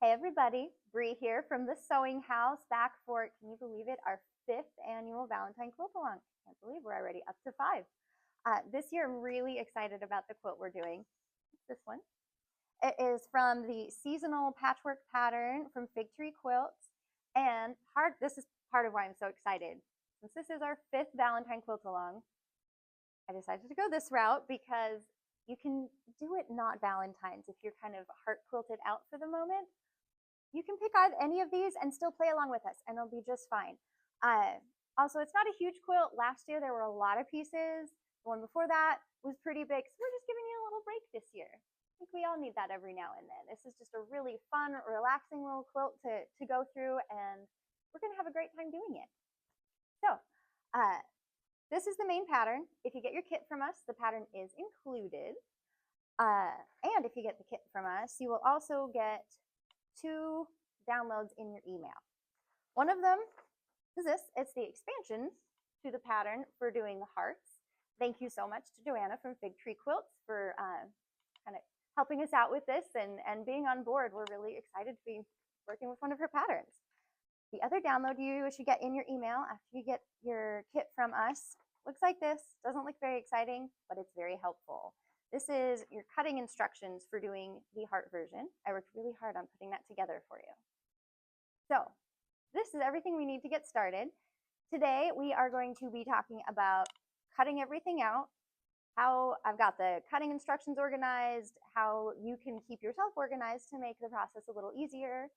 Hey everybody, Bree here from the Sewing House, back for, can you believe it, our 5th annual Valentine Quilt Along. Can't believe we're already up to 5. This year I'm really excited about the quilt we're doing. It's this one. It is from the seasonal patchwork pattern from Fig Tree Quilts, and this is part of why I'm so excited. Since this is our 5th Valentine Quilt Along, I decided to go this route because you can do it not Valentine's if you're kind of heart quilted out for the moment. You can pick out any of these and still play along with us, and it'll be just fine. Also, it's not a huge quilt. Last year, there were a lot of pieces. The one before that was pretty big, so we're just giving you a little break this year. I think we all need that every now and then. This is just a really fun, relaxing little quilt to go through, and we're going to have a great time doing it. So, this is the main pattern. If you get your kit from us, the pattern is included. And if you get the kit from us, you will also get 2 downloads in your email. One of them is this. It's the expansions to the pattern for doing the hearts. Thank you so much to Joanna from Fig Tree Quilts for kind of helping us out with this and being on board. We're really excited to be working with one of her patterns. The other download you should get in your email after you get your kit from us looks like this. Doesn't look very exciting, but it's very helpful. This is your cutting instructions for doing the heart version. I worked really hard on putting that together for you. So this is everything we need to get started. Today we are going to be talking about cutting everything out, how I've got the cutting instructions organized, how you can keep yourself organized to make the process a little easier.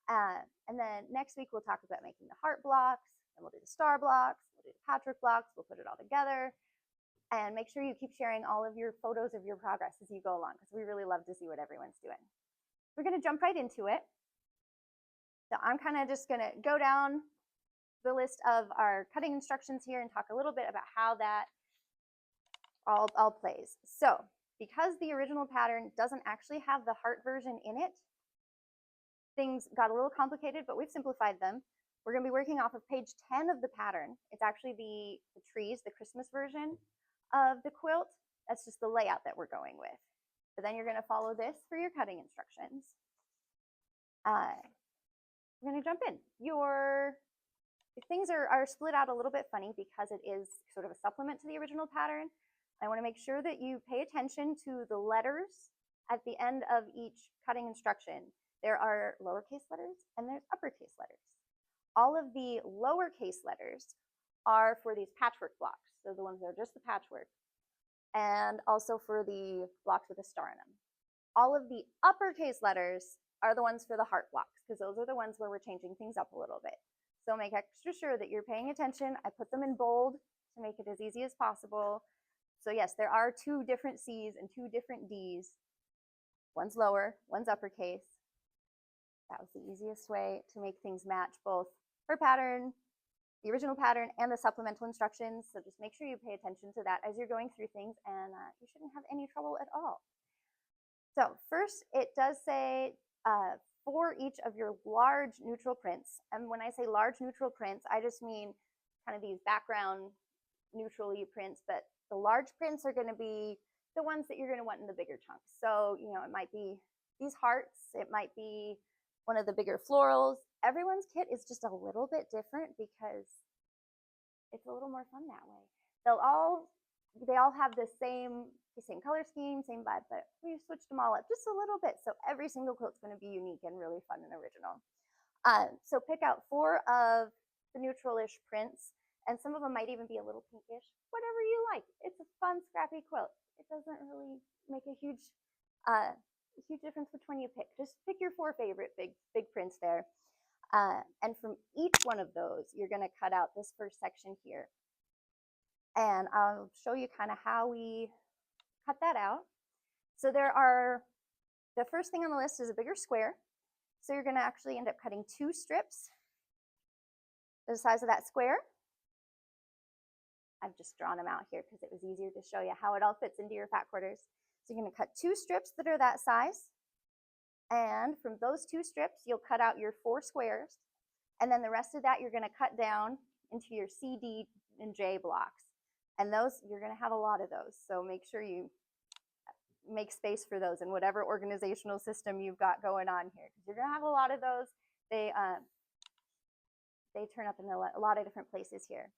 And then next week we'll talk about making the heart blocks, and we'll do the star blocks, we'll do the patchwork blocks, we'll put it all together. And make sure you keep sharing all of your photos of your progress as you go along, because we really love to see what everyone's doing. We're going to jump right into it. So I'm kind of just going to go down the list of our cutting instructions here and talk a little bit about how that all plays. So because the original pattern doesn't actually have the heart version in it, things got a little complicated, but we've simplified them. We're going to be working off of page 10 of the pattern. It's actually the trees, the Christmas version of the quilt. That's just the layout that we're going with. But then you're going to follow this for your cutting instructions. We're going to jump in. Your things are split out a little bit funny because it is sort of a supplement to the original pattern. I want to make sure that you pay attention to the letters at the end of each cutting instruction. There are lowercase letters and there's uppercase letters. All of the lowercase letters are for these patchwork blocks. So the ones that are just the patchwork, and also for the blocks with a star in them. All of the uppercase letters are the ones for the heart blocks, because those are the ones where we're changing things up a little bit. So make extra sure that you're paying attention. I put them in bold to make it as easy as possible. So yes, there are 2 different C's and 2 different D's. One's lower, one's uppercase. That was the easiest way to make things match both her pattern, the original pattern, and the supplemental instructions. So just make sure you pay attention to that as you're going through things, and you shouldn't have any trouble at all. So first, it does say for each of your large neutral prints, and when I say large neutral prints, I just mean kind of these background neutrally prints, but the large prints are going to be the ones that you're going to want in the bigger chunks. So, you know, it might be these hearts, it might be one of the bigger florals. Everyone's kit is just a little bit different because it's a little more fun that way. They all have the same color scheme, same vibe, but we switched them all up just a little bit. So every single quilt's going to be unique and really fun and original. So pick out 4 of the neutral-ish prints, and some of them might even be a little pinkish, whatever you like. It's a fun, scrappy quilt. It doesn't really make a huge difference which one you pick. Just pick your 4 favorite big prints there. And from each one of those, you're going to cut out this first section here. And I'll show you kind of how we cut that out. So the first thing on the list is a bigger square. So you're going to actually end up cutting 2 strips the size of that square. I've just drawn them out here because it was easier to show you how it all fits into your fat quarters. So you're going to cut 2 strips that are that size. And from those 2 strips, you'll cut out your 4 squares. And then the rest of that, you're going to cut down into your C, D, and J blocks. And those, you're going to have a lot of those. So make sure you make space for those in whatever organizational system you've got going on here, because you're going to have a lot of those. They turn up in a lot of different places here.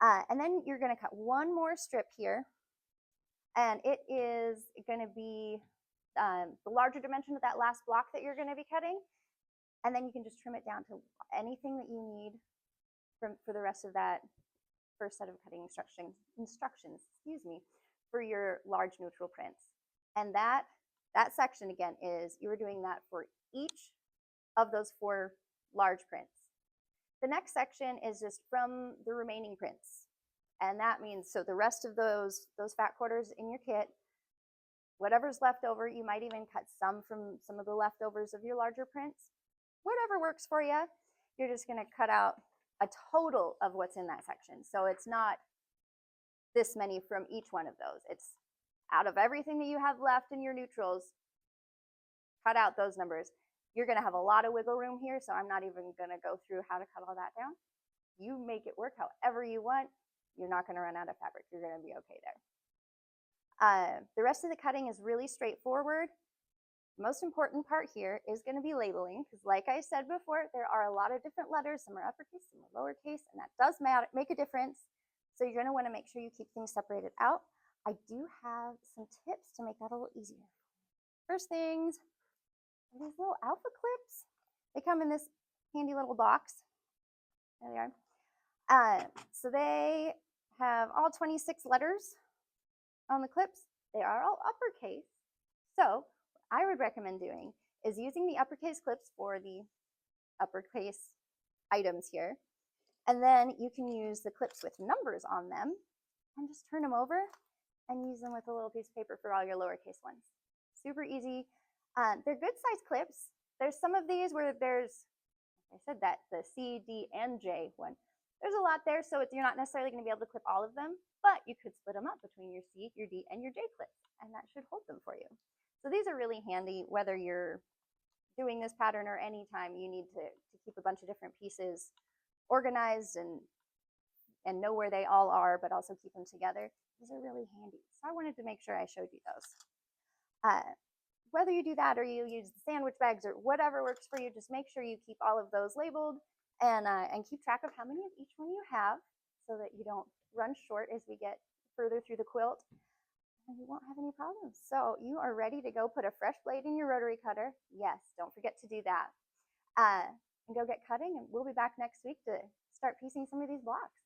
And then you're going to cut one more strip here, and it is going to be the larger dimension of that last block that you're going to be cutting. And then you can just trim it down to anything that you need for the rest of that first set of cutting instructions, for your large neutral prints. And that section again is, you are doing that for each of those 4 large prints. The next section is just from the remaining prints. And that means, so the rest of those fat quarters in your kit, whatever's left over, you might even cut some from some of the leftovers of your larger prints. Whatever works for you, you're just going to cut out a total of what's in that section. So it's not this many from each one of those. It's out of everything that you have left in your neutrals, cut out those numbers. You're going to have a lot of wiggle room here, so I'm not even going to go through how to cut all that down. You make it work however you want. You're not going to run out of fabric. You're going to be okay there. The rest of the cutting is really straightforward. The most important part here is going to be labeling, because like I said before, there are a lot of different letters. Some are uppercase, some are lowercase, and that does make a difference. So you're going to want to make sure you keep things separated out. I do have some tips to make that a little easier. First things are these little alpha clips. They come in this handy little box. There they are. So they have all 26 letters on the clips. They are all uppercase. So what I would recommend doing is using the uppercase clips for the uppercase items here. And then you can use the clips with numbers on them and just turn them over and use them with a little piece of paper for all your lowercase ones. Super easy. They're good size clips. There's some of these where there's, like I said, that the C, D, and J one. There's a lot there, so you're not necessarily going to be able to clip all of them, but you could split them up between your C, your D, and your J clips, and that should hold them for you. So these are really handy whether you're doing this pattern or anytime you need to keep a bunch of different pieces organized and know where they all are, but also keep them together. These are really handy. So I wanted to make sure I showed you those. Whether you do that or you use the sandwich bags or whatever works for you, just make sure you keep all of those labeled and keep track of how many of each one you have so that you don't run short as we get further through the quilt, and you won't have any problems. So you are ready to go put a fresh blade in your rotary cutter. Yes, don't forget to do that. And go get cutting, and we'll be back next week to start piecing some of these blocks.